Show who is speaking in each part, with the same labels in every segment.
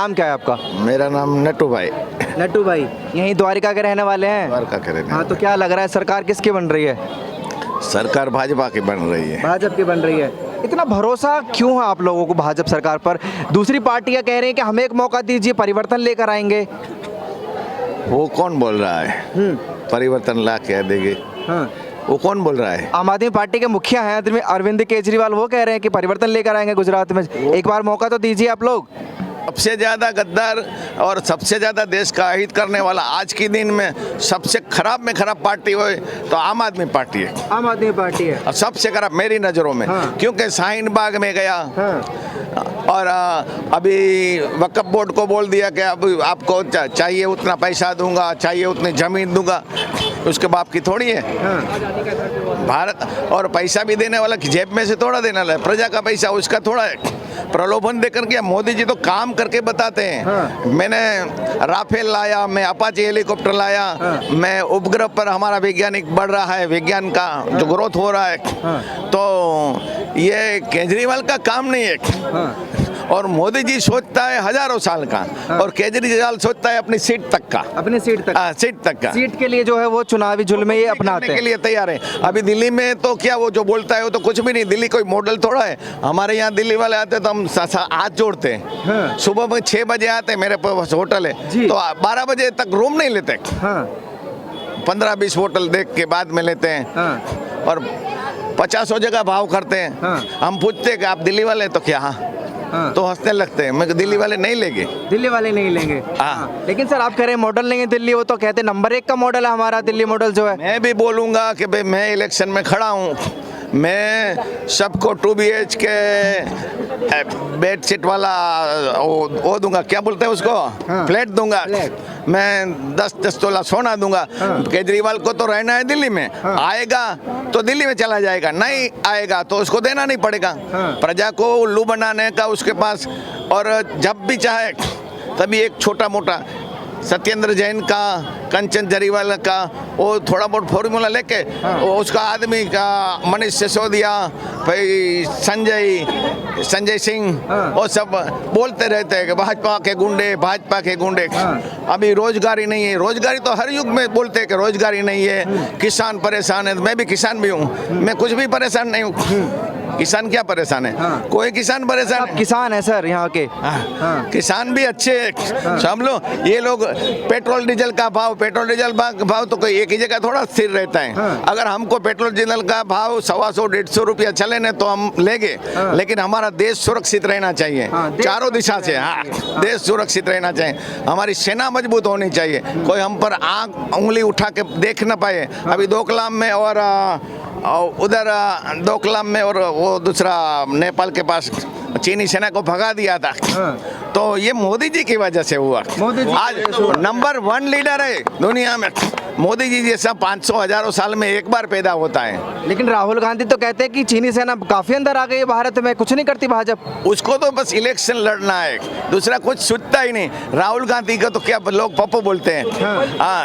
Speaker 1: नाम क्या है आपका?
Speaker 2: मेरा नाम नट्टू भाई।
Speaker 1: नट्टू भाई, यहीं द्वारिका के रहने वाले हैं?
Speaker 2: द्वारका के रहने
Speaker 1: हाँ, तो क्या लग रहा है सरकार किसकी बन रही है?
Speaker 2: सरकार भाजपा की बन रही है।
Speaker 1: भाजपा की बन रही है। इतना भरोसा क्यों है आप लोगों को भाजपा सरकार पर? दूसरी पार्टियां कह रही हैं कि हमें एक मौका दीजिए, परिवर्तन लेकर आएंगे।
Speaker 2: वो कौन बोल रहा है परिवर्तन ला के देंगे?
Speaker 1: हाँ,
Speaker 2: वो कौन बोल रहा है?
Speaker 1: आम आदमी पार्टी के मुखिया हैं अरविंद केजरीवाल, वो कह रहे हैं कि परिवर्तन लेकर आएंगे गुजरात में। एक बार मौका तो दीजिए आप लोग।
Speaker 2: सबसे ज्यादा गद्दार और सबसे ज्यादा देश का अहित करने वाला आज के दिन में सबसे खराब में खराब पार्टी हो तो आम आदमी पार्टी है।
Speaker 1: आम आदमी पार्टी है।
Speaker 2: और सबसे खराब मेरी नज़रों में।
Speaker 1: हाँ।
Speaker 2: क्योंकि शाहीन बाग में गया।
Speaker 1: हाँ।
Speaker 2: और अभी वक्फ बोर्ड को बोल दिया कि अब आपको चाहिए उतना पैसा दूंगा, चाहिए उतनी जमीन दूंगा। उसके बाप की थोड़ी है।
Speaker 1: हाँ।
Speaker 2: भारत और पैसा भी देने वाला जेब में से थोड़ा देने वाला है, प्रजा का पैसा उसका थोड़ा है। प्रलोभन देकर के मोदी जी तो काम करके बताते हैं।
Speaker 1: हाँ।
Speaker 2: मैंने राफेल लाया, मैं अपाचे हेलीकॉप्टर लाया।
Speaker 1: हाँ।
Speaker 2: मैं उपग्रह पर हमारा वैज्ञानिक बढ़ रहा है, विज्ञान का जो ग्रोथ हो रहा है।
Speaker 1: हाँ।
Speaker 2: तो ये केजरीवाल का काम नहीं है।
Speaker 1: हाँ।
Speaker 2: और मोदी जी सोचता है हजारों साल का।
Speaker 1: हाँ।
Speaker 2: और केजरीवाल सोचता है अपनी सीट तक का।
Speaker 1: अपनी सीट तक।
Speaker 2: सीट तक का।
Speaker 1: सीट के लिए जो है वो चुनावी जुल्म ये अपनाते
Speaker 2: के
Speaker 1: हैं।
Speaker 2: लिए तैयार है। अभी दिल्ली में तो क्या वो जो बोलता है वो तो कुछ भी नहीं। दिल्ली कोई मॉडल थोड़ा है। हमारे यहाँ दिल्ली वाले आते तो हम हाथ जोड़ते हैं।
Speaker 1: हाँ।
Speaker 2: सुबह में 6 बजे आते, मेरे पास होटल है
Speaker 1: जी।
Speaker 2: तो 12 बजे तक रूम नहीं लेते।
Speaker 1: हाँ।
Speaker 2: 15-20 होटल देख के बाद में लेते हैं।
Speaker 1: हाँ।
Speaker 2: और 50 जगह भाव करते हैं।
Speaker 1: हाँ।
Speaker 2: हम पूछते हैं कि आप दिल्ली वाले हैं? तो क्या?
Speaker 1: हाँ।
Speaker 2: तो हंसने लगते हैं। मैं दिल्ली वाले नहीं लेंगे।
Speaker 1: दिल्ली वाले नहीं लेंगे।
Speaker 2: हाँ।
Speaker 1: लेकिन सर आप कह रहे हैं मॉडल नहीं है दिल्ली, वो तो कहते हैं नंबर 1 का मॉडल है हमारा दिल्ली मॉडल जो है।
Speaker 2: मैं भी बोलूँगा कि भाई मैं इलेक्शन में खड़ा हूँ, मैं सबको 2 BHK बेड शीट वाला वो दूंगा, क्या बोलते हैं उसको?
Speaker 1: हाँ।
Speaker 2: फ्लैट दूंगा।
Speaker 1: फ्लैट।
Speaker 2: मैं 10-10 तोला सोना दूंगा।
Speaker 1: हाँ।
Speaker 2: केजरीवाल को तो रहना है दिल्ली में।
Speaker 1: हाँ।
Speaker 2: आएगा तो दिल्ली में चला जाएगा, नहीं आएगा तो उसको देना नहीं पड़ेगा।
Speaker 1: हाँ।
Speaker 2: प्रजा को उल्लू बनाने का उसके पास। और जब भी चाहे तभी एक छोटा मोटा सत्येंद्र जैन का, कंचन जरीवाला का वो थोड़ा बहुत फॉर्मूला लेके वो उसका आदमी का मनीष सिसोदिया, भाई संजय सिंह, वो सब बोलते रहते हैं कि भाजपा के गुंडे, भाजपा के गुंडे। अभी रोजगारी नहीं है। रोजगारी तो हर युग में बोलते हैं कि रोजगारी नहीं है, किसान परेशान है। मैं भी किसान भी हूँ, मैं कुछ भी परेशान नहीं हूँ। किसान क्या परेशान है?
Speaker 1: हाँ।
Speaker 2: कोई किसान परेशान
Speaker 1: आप किसान है सर यहाँ के?
Speaker 2: हाँ। किसान भी अच्छे सब लोग। ये लोग पेट्रोल डीजल का भाव तो कोई एक ही जगह थोड़ा स्थिर रहता है।
Speaker 1: हाँ।
Speaker 2: अगर हमको पेट्रोल डीजल का भाव 125-150 रुपया चले न तो हम लेंगे।
Speaker 1: हाँ।
Speaker 2: लेकिन हमारा देश सुरक्षित रहना चाहिए।
Speaker 1: हाँ,
Speaker 2: चारों दिशा से। हाँ, देश सुरक्षित रहना चाहिए। हमारी सेना मजबूत होनी चाहिए। कोई हम पर आंख उंगली उठा के देख न पाए। अभी दोकलाम में और उधर दोकलाम में और वो दूसरा नेपाल के पास चीनी सेना को भगा दिया था।
Speaker 1: हाँ।
Speaker 2: तो ये मोदी जी की वजह से हुआ।
Speaker 1: मोदी जी
Speaker 2: आज नंबर 1 लीडर है दुनिया में। मोदी जी जैसा 500-1000 साल में एक बार पैदा होता है।
Speaker 1: लेकिन राहुल गांधी तो कहते हैं कि चीनी सेना काफी अंदर आ गई है भारत में, कुछ नहीं करती भाजपा।
Speaker 2: उसको तो बस इलेक्शन लड़ना है, दूसरा कुछ सोचता ही नहीं। राहुल गांधी का तो क्या लोग पप्पू बोलते हैं। हाँ,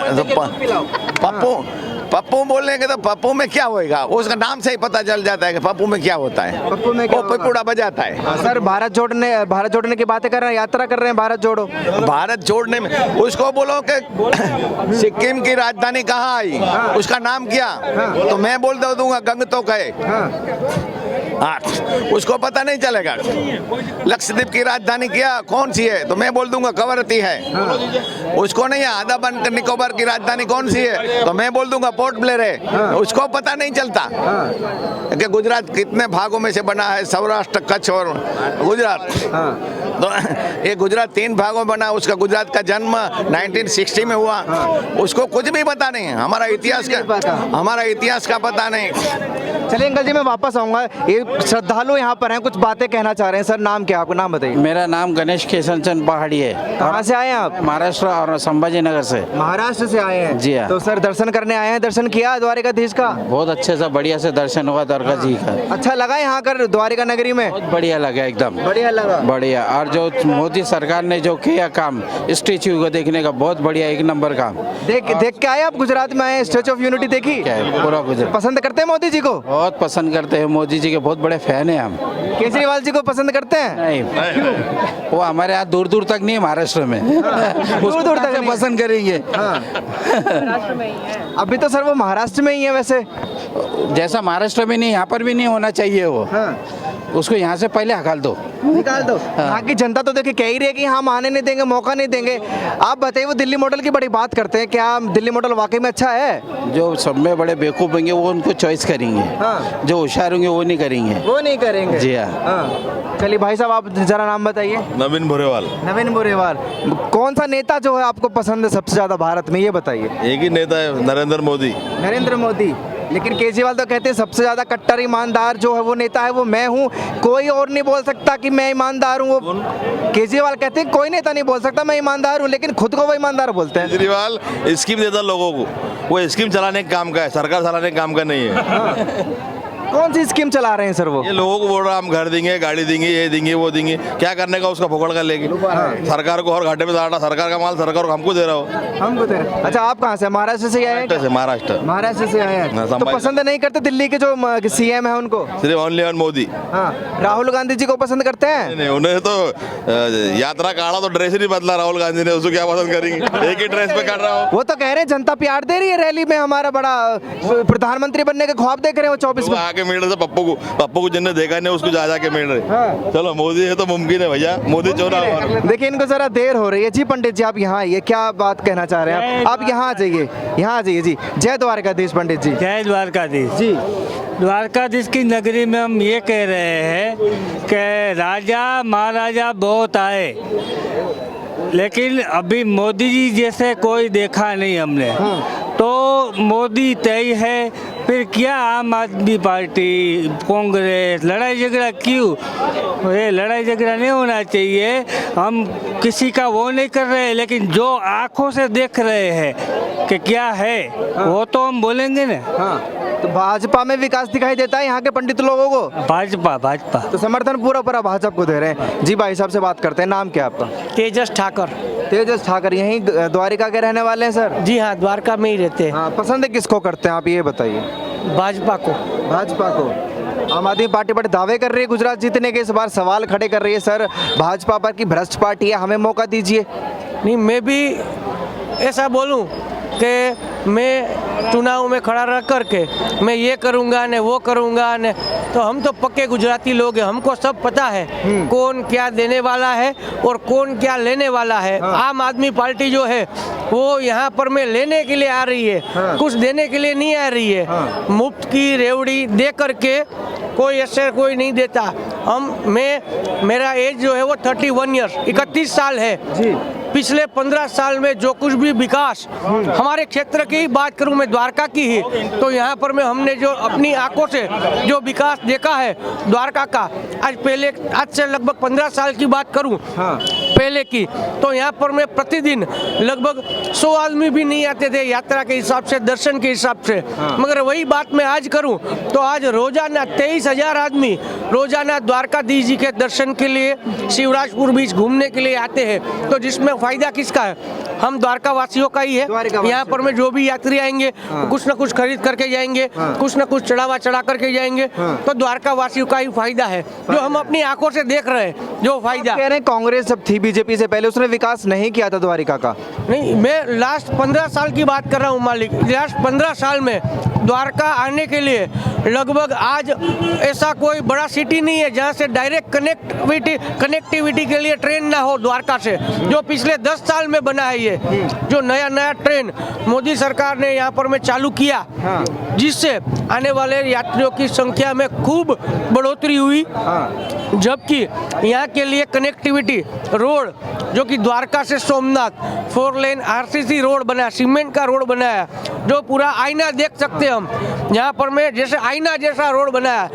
Speaker 2: पप्पू बोलेंगे तो पप्पू में क्या होएगा? उसका नाम से ही पता चल जाता है कि पप्पू में क्या होता है।
Speaker 1: पप्पू में क्या
Speaker 2: वो पिपुड़ा बजाता है।
Speaker 1: सर भारत जोड़ने की बातें कर रहे हैं, यात्रा कर रहे हैं भारत जोड़ो।
Speaker 2: भारत जोड़ने में उसको बोलो कि सिक्किम की राजधानी कहाँ आई, उसका नाम क्या? तो मैं बोल दूंगा गंगटोक है। हाँ, उसको पता नहीं चलेगा। लक्षद्वीप की राजधानी क्या कौन सी है तो मैं बोल दूंगा कवरत्ती है। उसको नहीं है। अंडमान निकोबार की राजधानी कौन सी है तो मैं बोल दूंगा पोर्ट ब्लेयर है। उसको पता नहीं चलता कि गुजरात कितने भागों में से बना है, सौराष्ट्र, कच्छ और गुजरात। तो ये गुजरात 3 भागों में बना। उसका गुजरात का जन्म 1960 में हुआ। उसको कुछ भी पता नहीं। हमारा इतिहास का पता नहीं।
Speaker 1: चलिए अंकल जी मैं वापस आऊंगा। ये श्रद्धालु यहाँ पर हैं, कुछ बातें कहना चाह रहे हैं। सर नाम क्या है आपका? नाम बताइए।
Speaker 3: मेरा नाम गणेश केशनचंद पहाड़ी है।
Speaker 1: कहाँ से आए हैं आप?
Speaker 3: महाराष्ट्र और संभाजी नगर से।
Speaker 1: महाराष्ट्र से आए हैं?
Speaker 3: जी हाँ।
Speaker 1: तो सर दर्शन करने आए हैं, दर्शन किया द्वारिकाधीश का?
Speaker 3: बहुत अच्छे से बढ़िया से दर्शन हुआ द्वारका जी का।
Speaker 1: अच्छा लगा यहाँ कर द्वारिका नगरी में?
Speaker 3: बहुत बढ़िया लगा, एकदम
Speaker 1: बढ़िया लगा।
Speaker 3: बढ़िया। और जो मोदी सरकार ने जो किया काम स्टेच्यू को देखने का, बहुत बढ़िया, 1 नंबर काम।
Speaker 1: देख के आए आप? गुजरात में आए, स्टैचू ऑफ यूनिटी देखी?
Speaker 3: क्या है पूरा गुजरात
Speaker 1: पसंद करते हैं मोदी जी को?
Speaker 3: बहुत पसंद करते हैं मोदी जी के, बहुत बड़े फैन हैं हम।
Speaker 1: केजरीवाल जी को पसंद करते हैं?
Speaker 3: नहीं, वो हमारे यहाँ दूर दूर तक नहीं है, महाराष्ट्र में
Speaker 1: दूर दूर तक नहीं।
Speaker 3: पसंद करेंगे।
Speaker 1: अभी तो सर वो महाराष्ट्र में ही है वैसे।
Speaker 3: जैसा महाराष्ट्र में नहीं, यहाँ पर भी नहीं होना चाहिए वो। उसको यहाँ से पहले हकाल दो,
Speaker 1: निकाल दो। यहाँ की जनता तो देखिए कह ही रही है कि हम आने नहीं देंगे, मौका नहीं देंगे। आप बताइए, वो दिल्ली मॉडल की बड़ी बात करते हैं, क्या दिल्ली मॉडल वाकई में अच्छा है?
Speaker 3: जो सब में बड़े बेवकूफ़ होंगे वो उनको चॉइस करेंगे, जो होशियार होंगे वो नहीं करेंगे।
Speaker 1: वो नहीं करेंगे।
Speaker 3: जी हाँ।
Speaker 1: चलिए भाई साहब, आप जरा नाम बताइए।
Speaker 4: नवीन भुरेवाल।
Speaker 1: नवीन बोरेवाल। कौन सा नेता जो है आपको पसंद है सबसे ज्यादा भारत में, ये बताइए।
Speaker 4: एक ही नेता है, नरेंद्र मोदी।
Speaker 1: नरेंद्र मोदी। लेकिन केजरीवाल तो कहते हैं सबसे ज्यादा कट्टर ईमानदार जो है वो नेता है वो मैं हूँ, कोई और नहीं बोल सकता कि मैं ईमानदार हूँ। वो केजरीवाल कहते हैं कोई नेता नहीं बोल सकता मैं ईमानदार हूँ, लेकिन खुद को वो ईमानदार बोलते हैं।
Speaker 4: केजरीवाल स्कीम देता लोगों को, वो स्कीम चलाने का काम का है, सरकार चलाने का काम का नहीं है।
Speaker 1: कौन सी स्कीम चला रहे हैं सर वो?
Speaker 4: ये लोगों को बोल रहा हम घर देंगे, गाड़ी देंगे, ये देंगे, वो देंगे। क्या करने का उसका पकड़ कर लेगी सरकार को, और घाटे में डाला सरकार का माल सरकार को हमको दे रहा हो।
Speaker 1: हमको दे रहे। अच्छा, आप कहाँ से? महाराष्ट्र से आए हैं?
Speaker 4: महाराष्ट्र।
Speaker 1: महाराष्ट्र से आए हैं तो पसंद नहीं करते दिल्ली के जो सीएम है उनको?
Speaker 4: सिर्फ ओनली ऑन मोदी।
Speaker 1: हाँ, राहुल गांधी जी को पसंद करते हैं?
Speaker 4: नहीं, उन्हें तो यात्रा काढ़ा तो ड्रेस ही नहीं बदला राहुल गांधी ने, उसको क्या पसंद करेंगे, एक ही ड्रेस पे कर रहा हो।
Speaker 1: वो तो कह रहे हैं जनता प्यार दे रही है, रैली में हमारा बड़ा प्रधानमंत्री बनने के ख्वाब देख रहे हैं वो 24 में।
Speaker 4: आके मिल रहे थे पप्पू को जिन्हें देखा नहीं उसको जा जाके मिल रहे। चलो मोदी है तो मुमकिन है भैया, मोदी चुनाव।
Speaker 1: देखिए इनको जरा देर हो रही है। जी पंडित जी, आप यहाँ आइए, क्या बात कहना चाह रहे हैं आप? यहाँ आ जाइए, यहाँ आ जाइए जी। जय द्वारकाधीश पंडित जी।
Speaker 5: जय द्वारकाधीश
Speaker 1: जी।
Speaker 5: द्वारकाधीश की नगरी में हम ये कह रहे हैं कि राजा महाराजा बहुत आए, लेकिन अभी मोदी जी जैसे कोई देखा नहीं हमने। तो मोदी तय है, फिर क्या आम आदमी पार्टी, कांग्रेस, लड़ाई झगड़ा क्यों? ये लड़ाई झगड़ा नहीं होना चाहिए। हम किसी का वो नहीं कर रहे, लेकिन जो आंखों से देख रहे हैं कि क्या है वो तो हम बोलेंगे ना।
Speaker 1: तो भाजपा में विकास दिखाई देता है यहाँ के पंडित लोगों को?
Speaker 5: भाजपा
Speaker 1: तो समर्थन पूरा भाजपा को दे रहे हैं। जी भाई साहब से बात करते हैं, नाम क्या आपका?
Speaker 5: तेजस ठाकर।
Speaker 1: तेजस ठाकर, यहीं द्वारिका के रहने वाले हैं सर?
Speaker 5: जी हाँ, द्वारका में ही रहते हैं।
Speaker 1: हाँ, पसंद है किसको करते हैं आप ये बताइए?
Speaker 5: भाजपा को।
Speaker 1: भाजपा को। आम आदमी पार्टी बड़े दावे कर रही है गुजरात जीतने के, इस बार सवाल खड़े कर रही है सर भाजपा पर कि भ्रष्ट पार्टी है, हमें मौका दीजिए।
Speaker 6: नहीं, मैं भी ऐसा बोलूं कि मैं चुनाव में खड़ा रह करके मैं ये करूंगा ने वो करूंगा ने, तो हम तो पक्के गुजराती लोग हैं, हमको सब पता है कौन क्या देने वाला है और कौन क्या लेने वाला है। आम आदमी पार्टी जो है वो यहाँ पर मैं लेने के लिए आ रही है, कुछ देने के लिए नहीं आ रही है। मुफ्त की रेवड़ी दे करके कोई ऐसे कोई नहीं देता। मेरा एज जो है वो 31 ईयर्स 31 साल है जी। पिछले 15 साल में जो कुछ भी विकास हमारे क्षेत्र की ही बात करूं, मैं द्वारका की ही, तो यहाँ पर मैं हमने जो अपनी आंखों से जो विकास देखा है द्वारका का, आज से लगभग 15 साल की बात करूं पहले की, तो यहाँ पर मैं प्रतिदिन लगभग 100 आदमी भी नहीं आते थे यात्रा के हिसाब से, दर्शन के हिसाब से। मगर वही बात मैं आज करूं तो आज रोजाना 23,000 आदमी रोजाना द्वारकाधीश जी के दर्शन के लिए शिवराजपुर बीच घूमने के लिए आते हैं। तो जिसमें फायदा किसका है? हम द्वारका वासियों का ही है। यहाँ पर में जो भी यात्री आएंगे कुछ न कुछ खरीद करके जाएंगे, कुछ न कुछ चढ़ावा चढ़ा करके जाएंगे, तो द्वारका वासियों का ही फायदा है जो हम अपनी आंखों से देख रहे हैं। जो फायदा
Speaker 1: कह रहे हैं कांग्रेस जब थी बीजेपी से पहले उसने विकास नहीं किया था द्वारिका का।
Speaker 6: नहीं, मैं लास्ट 15 साल की बात कर रहा हूँ मालिक। लास्ट 15 साल में द्वारका आने के लिए लगभग आज ऐसा कोई बड़ा सिटी नहीं है जहाँ से डायरेक्ट कनेक्टिविटी के लिए ट्रेन ना हो द्वारका से। जो पिछले 10 साल में बना है, ये जो नया ट्रेन मोदी सरकार ने यहाँ पर में चालू किया, जिससे आने वाले यात्रियों की संख्या में खूब बढ़ोतरी हुई। जबकि यहाँ के लिए कनेक्टिविटी रोड जो कि द्वारका से सोमनाथ 4 लेन आरसीसी रोड बनाया, सीमेंट का रोड बनाया, जो पूरा आईना देख सकते हैं हम। यहाँ पर में जैसे आईना जैसा रोड बनाया।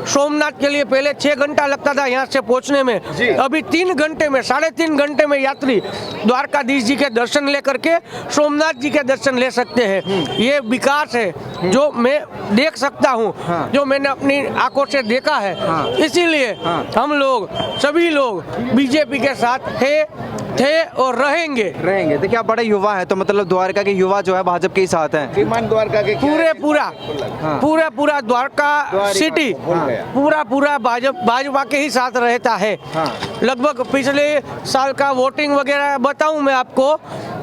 Speaker 6: सोमनाथ के लिए पहले 6 घंटा लगता था यहाँ से पहुँचने में, अभी 3 घंटे में, 3.5 घंटे में यात्री द्वारकाधीश जी के दर्शन ले करके सोमनाथ जी के दर्शन ले सकते हैं। ये विकास है जो मैं देख सकता हूँ, जो मैंने अपनी आंखों से देखा है। इसीलिए हम लोग सभी लोग बीजेपी के साथ है थे और रहेंगे।
Speaker 1: देखिए आप बड़े युवा हैं, तो मतलब द्वारका के युवा जो है भाजपा के ही साथ हैं।
Speaker 2: श्रीमान द्वारका के क्या है?
Speaker 6: पूरा द्वारका सिटी पूरा भाजपा के ही साथ रहता है। लगभग पिछले साल का वोटिंग वगैरह बताऊं मैं आपको,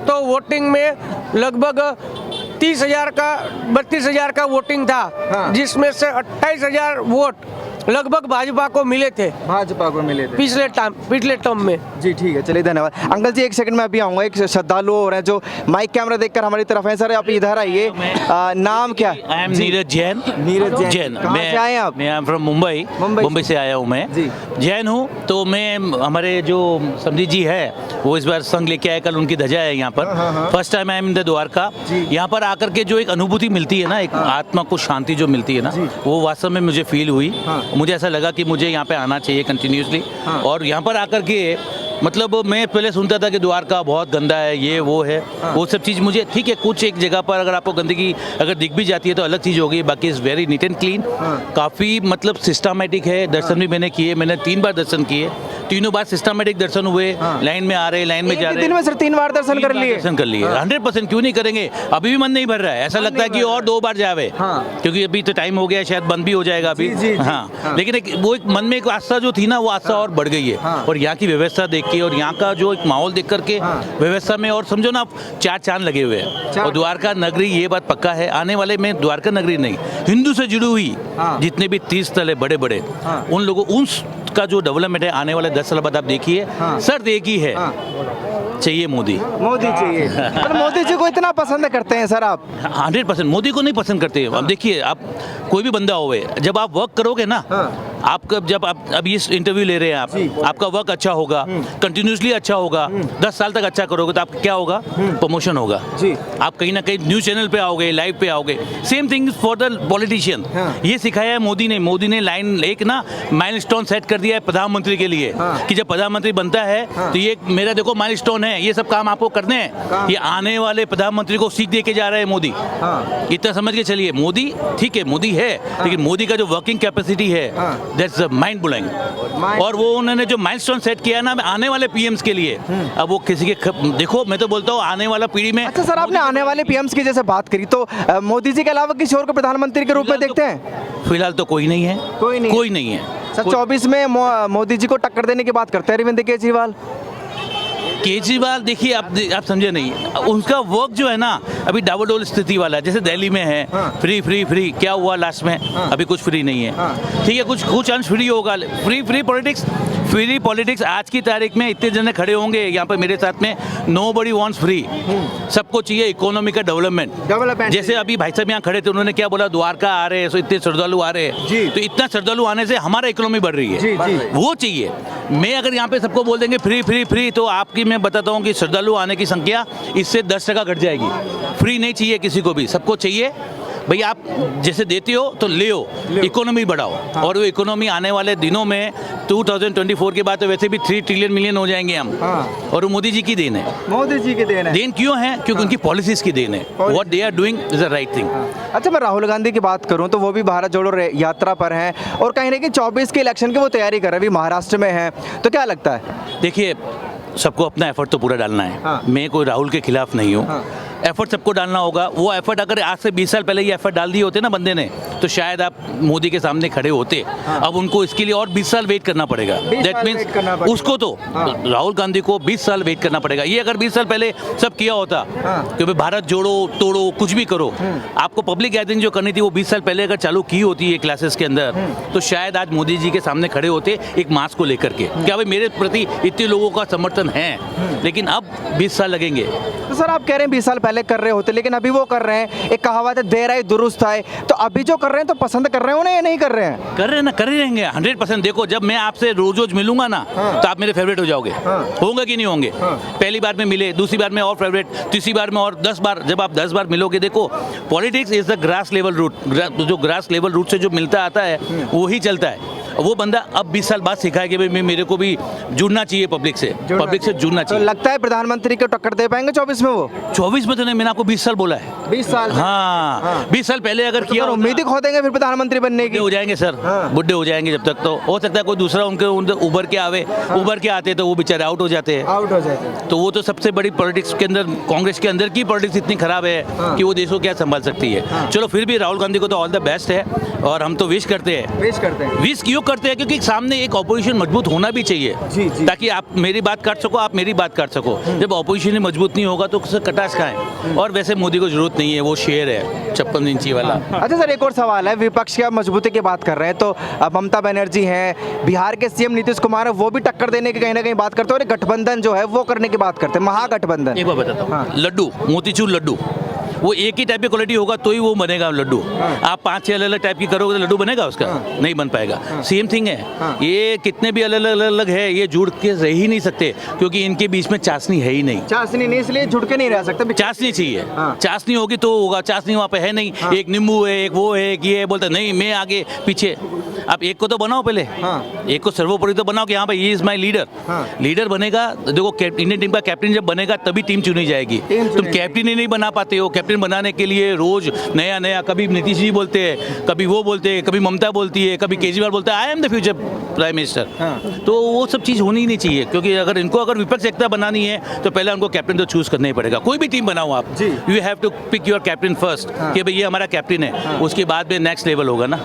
Speaker 6: तो वोटिंग में लगभग 32,000 का वोटिंग था, जिसमें से 28,000 वोट लगभग भाजपा को मिले थे पिछले टर्म में।
Speaker 1: जी ठीक है, चलिए धन्यवाद। अंकल जी एक सेकंड में अभी आऊँगा। एक श्रद्धालु हो रहे हैं जो माइक कैमरा देखकर हमारी तरफ है। सर आप इधर आइए, नाम क्या?
Speaker 7: I am Neeraj Jain.
Speaker 1: कहाँ से आए हैं आप?
Speaker 7: मैं फ्रॉम मुंबई से आया हूँ मैं। जैन हूँ, तो मैं हमारे जो समझी जी है वो इस बार संघ लेके आए, कल उनकी ध्वजा है यहाँ पर। First time I am in the Dwarka. यहाँ पर आकर के जो एक अनुभूति मिलती है ना, एक आत्मा को शांति जो मिलती है ना, वो वास्तव में मुझे फील हुई। मुझे ऐसा लगा कि मुझे यहाँ पे आना चाहिए कंटिन्यूसली। और यहाँ पर आकर के मतलब मैं पहले सुनता था कि द्वारका बहुत गंदा है, ये वो है, वो सब चीज़ मुझे ठीक है। कुछ एक जगह पर अगर आपको गंदगी अगर दिख भी जाती है तो अलग चीज़ होगी, बाकी is very neat and clean. काफ़ी मतलब सिस्टमेटिक है। दर्शन भी मैंने किए, मैंने 3 बार दर्शन किए, तीनों बार सिस्टमेटिक दर्शन हुए। लाइन में आ रहे, लाइन में जा रहे।
Speaker 1: दिन में सिर्फ 3 बार दर्शन कर लिए?
Speaker 7: 100% क्यों नहीं करेंगे? अभी भी मन नहीं भर रहा है, ऐसा लगता है कि और 2 बार जावे, क्योंकि अभी तो टाइम हो गया, शायद बंद भी हो जाएगा अभी। हाँ, लेकिन वो एक मन में एक आस्था जो थी ना, वो आस्था और बढ़ गई है। और यहाँ की व्यवस्था देख के और यहाँ का जो एक माहौल देख करके व्यवस्था में, और समझो ना आप 4 चांद लगे हुए हैं। और द्वारका नगरी, ये बात पक्का है, आने वाले में द्वारका नगरी नहीं, हिंदू से जुड़ी हुई जितने भी तीर्थ स्थल है बड़े बड़े, उन लोगों का जो डेवलपमेंट है आने वाले 10 साल बाद आप देखिए। शर्त एक ही है, चाहिए मोदी
Speaker 1: चाहिए। पर मोदी जी को इतना पसंद करते हैं सर आप?
Speaker 7: 100% मोदी को नहीं पसंद करते। अब देखिए, आप कोई भी बंदा होवे, जब आप वर्क करोगे ना, आपका जब आप अभी इस इंटरव्यू ले रहे हैं आपका वर्क अच्छा होगा, कंटिन्यूसली अच्छा होगा, 10 साल तक अच्छा करोगे तो आप क्या होगा? प्रमोशन होगा। आप कहीं ना कहीं न्यूज चैनल पे आओगे, लाइव पे आओगे। Same thing for the politician. ये सिखाया है मोदी ने लाइन एक ना माइलस्टोन सेट कर दिया है प्रधानमंत्री के लिए, कि जब प्रधानमंत्री बनता है तो ये मेरा देखो माइलस्टोन है, ये सब काम आपको करने हैं। ये आने वाले प्रधानमंत्री को सीख दे के जा रहे हैं मोदी। इतना समझ के चलिए, मोदी ठीक है, मोदी है, लेकिन मोदी का जो वर्किंग कैपेसिटी है, दैट्स माइंड ब्लोइंग। और वो उन्होंने जो माइलस्टोन सेट किया ना आने वाले पीएम्स के लिए, अब वो किसी के देखो, मैं तो बोलता हूँ आने वाला पीढ़ी में।
Speaker 1: अच्छा सर, आपने आने वाले पीएम्स की जैसे बात करी, तो मोदी जी के अलावा किसी और को प्रधानमंत्री के रूप में देखते हैं?
Speaker 7: फिलहाल तो कोई नहीं है। कोई नहीं है
Speaker 1: सर। 24 में मोदी जी को टक्कर देने की बात करते हैं अरविंद
Speaker 7: केजरीवाल। देखिए, आप समझे नहीं, उनका वर्क जो है ना अभी डावाडोल स्थिति वाला है। जैसे दिल्ली में है फ्री क्या हुआ लास्ट में? अभी कुछ फ्री नहीं है। ठीक है, कुछ अंश फ्री होगा। फ्री पॉलिटिक्स आज की तारीख में इतने जने खड़े होंगे यहाँ पर मेरे साथ में, नोबडी वांट्स फ्री। सबको चाहिए इकोनॉमी का डेवलपमेंट। जैसे अभी भाई साहब यहाँ खड़े थे, उन्होंने क्या बोला? द्वारका आ रहे हैं, सो इतने श्रद्धालु आ रहे हैं, तो इतना श्रद्धालु आने से हमारा इकोनॉमी बढ़ रही है। वो चाहिए। मैं अगर यहाँ पे सबको बोल देंगे फ्री, तो आपकी मैं बताता हूँ कि श्रद्धालु आने की संख्या इससे 10% घट जाएगी। फ्री नहीं चाहिए किसी को भी, सबको चाहिए भाई आप जैसे देते हो तो ले इकोनॉमी बढ़ाओ। और वो इकोनॉमी आने वाले दिनों में 2024 के बाद तो वैसे भी 3 ट्रिलियन मिलियन हो जाएंगे हम। और वो मोदी जी की देन है। देन क्यों है? क्योंकि उनकी पॉलिसीज की देन है। What they are doing is the right thing.
Speaker 1: अच्छा, मैं राहुल गांधी की बात करूं तो वो भी भारत जोड़ो यात्रा पर हैं, और कहीं ना कहीं 24 के इलेक्शन की वो तैयारी कर रहे हैं, अभी महाराष्ट्र में है, तो क्या लगता है?
Speaker 7: देखिए, सबको अपना एफर्ट तो पूरा डालना है। मैं कोई राहुल के खिलाफ नहीं हूँ। एफर्ट सबको डालना होगा। वो एफर्ट अगर आज से 20 साल पहले ये एफर्ट डाल दिए होते ना बंदे ने, तो शायद आप मोदी के सामने खड़े होते। अब उनको इसके लिए और 20 साल वेट करना पड़ेगा। दैट मीन्स उसको तो राहुल गांधी को 20 साल वेट करना पड़ेगा। ये अगर 20 साल पहले सब किया होता कि भारत जोड़ो तोड़ो कुछ भी करो, आपको पब्लिक गैदरिंग जो करनी थी वो 20 साल पहले अगर चालू की होती है क्लासेस के अंदर, तो शायद आज मोदी जी के सामने खड़े होते एक मास्क को लेकर के, क्या भाई मेरे प्रति इतने लोगों का समर्थन है। लेकिन अब 20 साल लगेंगे।
Speaker 1: तो सर आप कह रहे हैं 20 साल पहले कर रहे होते, लेकिन अभी वो कर रहे हैं। एक कहावत है, देर आए दुरुस्त आए। तो अभी जो कर रहे हैं तो पसंद कर रहे हो ना या नहीं कर रहे हैं?
Speaker 7: कर रहे हैं ना, कर ही रहेंगे 100%। देखो, जब मैं आपसे रोज मिलूंगा ना, तो आप मेरे फेवरेट हो जाओगे। होंगे कि नहीं होंगे? पहली बार में मिले, दूसरी बार में और फेवरेट, तीसरी बार में और 10 बार। जब आप 10 बार मिलोगे, देखो politics is the grass level root. जो ग्रास लेवल रूट से जो मिलता आता है वो ही चलता है। वो बंदा अब 20 साल बाद सीखा है कि भाई मेरे को भी जुड़ना चाहिए पब्लिक से जुड़ना
Speaker 1: तो
Speaker 7: चाहिए।
Speaker 1: लगता है प्रधानमंत्री को टक्कर दे पाएंगे 24 में वो?
Speaker 7: 24 में तो नहीं, मैंने आपको 20 साल बोला है।
Speaker 1: 20 साल?
Speaker 7: हाँ 20 साल पहले अगर किया
Speaker 1: उम्मीद ही खो देंगे फिर प्रधानमंत्री बनने
Speaker 7: बुढ़े
Speaker 1: की।
Speaker 7: हो जाएंगे सर, बुढ़े हो जाएंगे जब तक। तो हो सकता है कोई दूसरा उनके उभर के आवे, उभर के आते तो वो बेचारे आउट हो जाते हैं।
Speaker 1: आउट हो जाते हैं।
Speaker 7: तो वो तो सबसे बड़ी पॉलिटिक्स के अंदर, कांग्रेस के अंदर की पॉलिटिक्स इतनी खराब है कि वो देश को क्या संभाल सकती है। चलो फिर भी राहुल गांधी को तो ऑल द बेस्ट है और हम तो विश करते हैं। विश क्यों करते हैं? क्योंकि सामने एक ऑपोजिशन मजबूत होना भी चाहिए, ताकि आप मेरी बात काट सको, आप मेरी बात काट सको। जब ऑपोजिशन ही मजबूत नहीं होगा तो कटास का है। और वैसे मोदी को जरूरत नहीं है, वो शेर है 56 इंची वाला।
Speaker 1: अच्छा सर, एक और सवाल है, विपक्ष की आप मजबूती की बात कर रहे हैं तो ममता बनर्जी हैं, बिहार के सीएम नीतीश कुमार है, वो भी टक्कर देने की कहीं ना कहीं बात करते हैं और गठबंधन जो है वो करने की बात करते हैं, महागठबंधन।
Speaker 7: एक बार बताता हूँ, लड्डू, मोतीचूर लड्डू, वो एक ही टाइप की क्वालिटी होगा तो ही वो बनेगा लड्डू। आप 5-6 अलग अलग टाइप की करोगे तो लड्डू बनेगा उसका? नहीं बन पाएगा। सेम थिंग है, ये कितने भी अलग अलग है, ये जुड़ के रह ही नहीं सकते क्योंकि इनके बीच में चाशनी है ही नहीं।
Speaker 1: चाशनी नहीं, इसलिए जुड़ के नहीं रह सकते।
Speaker 7: चाशनी चाहिए, चाशनी होगी तो होगा। चाशनी वहाँ पे है नहीं, एक नींबू है, एक वो है, एक ये है, बोलते नहीं मैं आगे पीछे। आप एक को तो बनाओ पहले, एक को सर्वोपरि तो बनाओ कि हाँ भाई ये इज माई लीडर। लीडर बनेगा, देखो इंडियन टीम का कैप्टन जब बनेगा तभी टीम चुनी जाएगी। तुम कैप्टन ही नहीं बना पाते हो। कैप्टन बनाने के लिए रोज नया नया, कभी नीतीश जी बोलते हैं, कभी वो बोलते हैं, कभी ममता बोलती है, कभी केजरीवाल बोलता है I am the future prime minister. तो वो सब चीज़ होनी ही नहीं चाहिए, क्योंकि अगर विपक्ष एकता बनानी है तो पहले उनको कैप्टन तो चूज करना ही पड़ेगा। कोई भी टीम बनाओ आप, you have to pick your captain first कि भाई ये हमारा कैप्टन है, उसके बाद में नेक्स्ट लेवल होगा ना।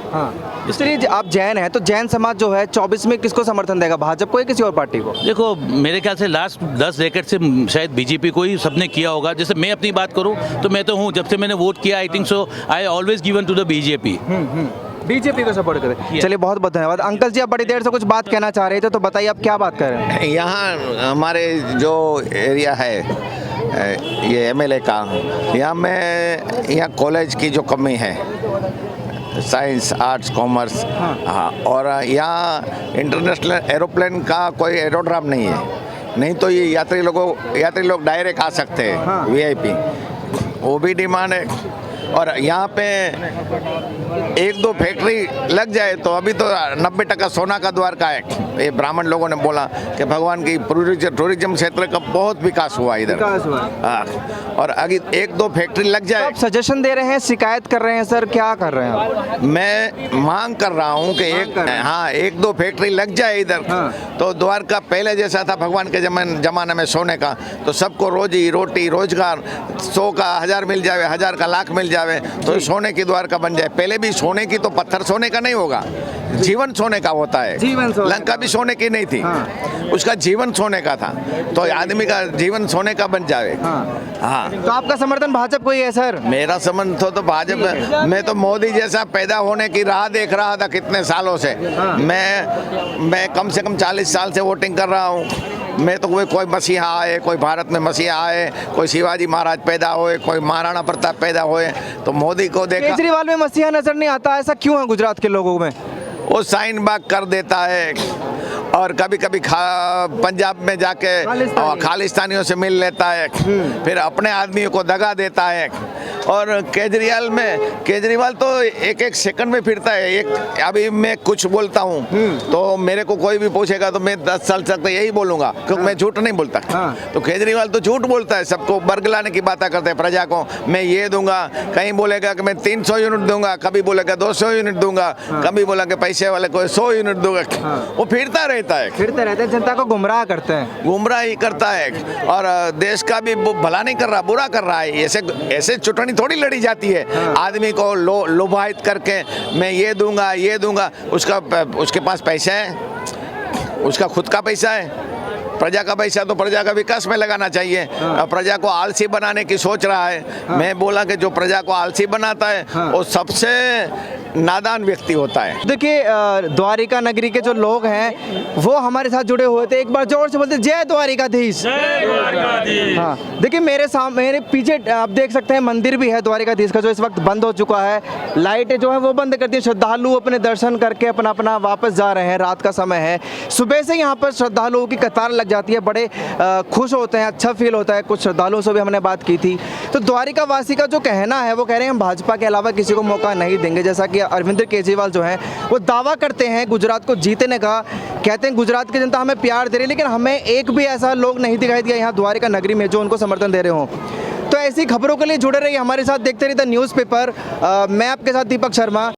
Speaker 1: इसलिए आप जैन हैं तो जैन समाज जो है 24 में किसको समर्थन देगा, भाजपा को या किसी और पार्टी को?
Speaker 7: देखो मेरे ख्याल से लास्ट 10 डेकेड से शायद बीजेपी को ही सबने किया होगा। जैसे मैं अपनी बात करूं तो मैं तो हूं, जब से मैंने वोट किया I think so I always given to the BJP.
Speaker 1: BJP को सपोर्ट करें। चलिए बहुत बहुत धन्यवाद। अंकल जी आप बड़ी देर से कुछ बात कहना चाह रहे थे तो बताइए आप क्या बात कर रहे हैं?
Speaker 2: यहाँ हमारे जो एरिया है ये एमएलए का, यहाँ कॉलेज की जो कमी है, साइंस आर्ट्स कॉमर्स, हाँ, और यहाँ इंटरनेशनल एरोप्लेन का कोई एरोड्राम नहीं है, नहीं तो ये यात्री लोग डायरेक्ट आ सकते हैं, वीआईपी, वो भी डिमांड है। और यहाँ पे 1-2 फैक्ट्री लग जाए तो अभी तो 90% सोना का द्वारका है। ये ब्राह्मण लोगों ने बोला कि भगवान की टूरिज्म क्षेत्र का बहुत विकास हुआ इधर। हाँ, और अगर 1-2 फैक्ट्री लग जाए।
Speaker 1: आप सजेशन दे रहे हैं, शिकायत कर रहे हैं सर, क्या कर रहे हैं आप?
Speaker 2: मैं मांग कर रहा हूँ कि 1-2 फैक्ट्री लग जाए इधर, तो द्वारका पहले जैसा था भगवान के जमाने में सोने का, तो सबको रोजी रोटी रोजगार 100 का 1000 मिल जाए, 1000 का लाख मिल जाए, तो सोने की द्वारका बन जाए। पहले भी सोने की तो पत्थर सोने का नहीं होगा, जीवन सोने का होता है। लंका भी सोने की नहीं थी, उसका जीवन सोने का था, तो आदमी का जीवन सोने का बन जाए। हाँ,
Speaker 1: तो आपका समर्थन भाजपा को ही है सर?
Speaker 2: मेरा समर्थन तो भाजपा। मैं तो मोदी जैसा पैदा होने की राह देख रहा था कितने सालों से। मैं कम से कम 40 साल से वोटिंग कर रहा हूँ। मैं तो कोई मसीहा आए, कोई भारत में मसीहा आए, कोई शिवाजी महाराज पैदा होए, कोई महाराणा प्रताप पैदा होए, तो मोदी को देखा।
Speaker 1: केजरीवाल में मसीहा नजर नहीं आता, ऐसा क्यों है गुजरात के लोगों में?
Speaker 2: वो साइन बाग कर देता है और कभी कभी पंजाब में जाके खालिस्तानियों से मिल लेता है, फिर अपने आदमियों को दगा देता है। और केजरीवाल तो एक सेकंड में फिरता है। अभी मैं कुछ बोलता हूँ तो मेरे को कोई भी पूछेगा तो मैं 10 साल तक यही बोलूँगा, क्योंकि मैं झूठ नहीं बोलता। तो केजरीवाल तो झूठ बोलता है, सबको बरगलाने की बातें करते हैं, प्रजा को मैं ये दूंगा, कहीं बोलेगा कि मैं 300 यूनिट दूंगा, कभी बोलेगा 200 यूनिट दूंगा, कभी बोला कि पैसे वाले को 100 यूनिट दूंगा। वो फिरता रहता है,
Speaker 1: जनता को गुमराह करते हैं,
Speaker 2: गुमराह ही करता है और देश का भी भला नहीं कर रहा, बुरा कर रहा है। ऐसे चुटनी थोड़ी लड़ी जाती है। आदमी को लोभायित करके मैं ये दूंगा, उसके पास पैसा है, उसका खुद का पैसा है, प्रजा का पैसा तो प्रजा का विकास में लगाना चाहिए। प्रजा को आलसी बनाने की सोच रहा है। मैं बोला कि जो प्रजा को आलसी बनाता है वो सबसे नादान व्यक्ति होता है।
Speaker 1: देखिए द्वारिका नगरी के जो लोग हैं वो हमारे साथ जुड़े हुए थे। एक बार जोर से बोलते जय द्वारिकाधीश। हाँ, देखिए मेरे पीछे आप देख सकते हैं मंदिर भी है द्वारिकाधीश का, जो इस वक्त बंद हो चुका है। लाइटें जो है वो बंद कर दी। श्रद्धालु अपने दर्शन करके अपना वापस जा रहे हैं। रात का समय है, सुबह से यहाँ पर श्रद्धालुओं की कतार लग जाती है। बड़े खुश होते हैं, अच्छा फील होता है। कुछ श्रद्धालुओं से भी हमने बात की थी, तो द्वारिका वासी का जो कहना है वो कह रहे हैं हम भाजपा के अलावा किसी को मौका नहीं देंगे। जैसा कि कि अरविंद केजरीवाल जो हैं वो दावा करते हैं गुजरात को जीतने का, कहते हैं गुजरात की जनता हमें प्यार दे रही है, लेकिन हमें एक भी ऐसा लोग नहीं दिखाई दिया यहाँ द्वारका नगरी में जो उनको समर्थन दे रहे हों। तो ऐसी खबरों के लिए जुड़े रहिए हमारे साथ, देखते रहिए द न्यूज़पेपर। मैं आपके साथ दीपक शर्मा।